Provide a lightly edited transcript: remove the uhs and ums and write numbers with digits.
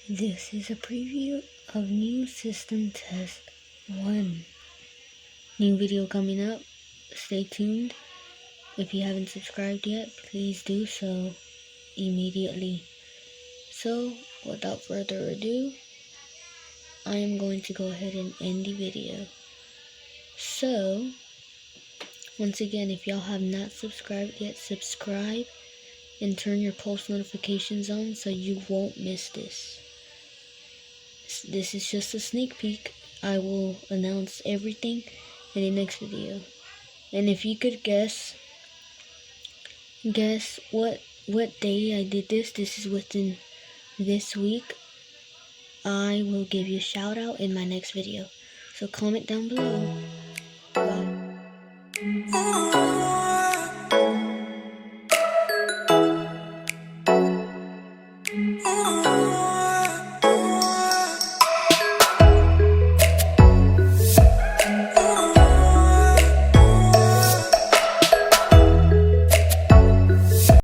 This is a preview of new system test 1. New video coming up. Stay tuned. If you haven't subscribed yet, please do so immediately. So, without further ado, I am going to go ahead and end the video. So, once again, if y'all have not subscribed yet, subscribe and turn your post notifications on so you won't miss this. This is just a sneak peek. I will announce everything in the next video. And if you could guess what day I did this is within this week, I will give you a shout out in my next video. So comment down below. Bye.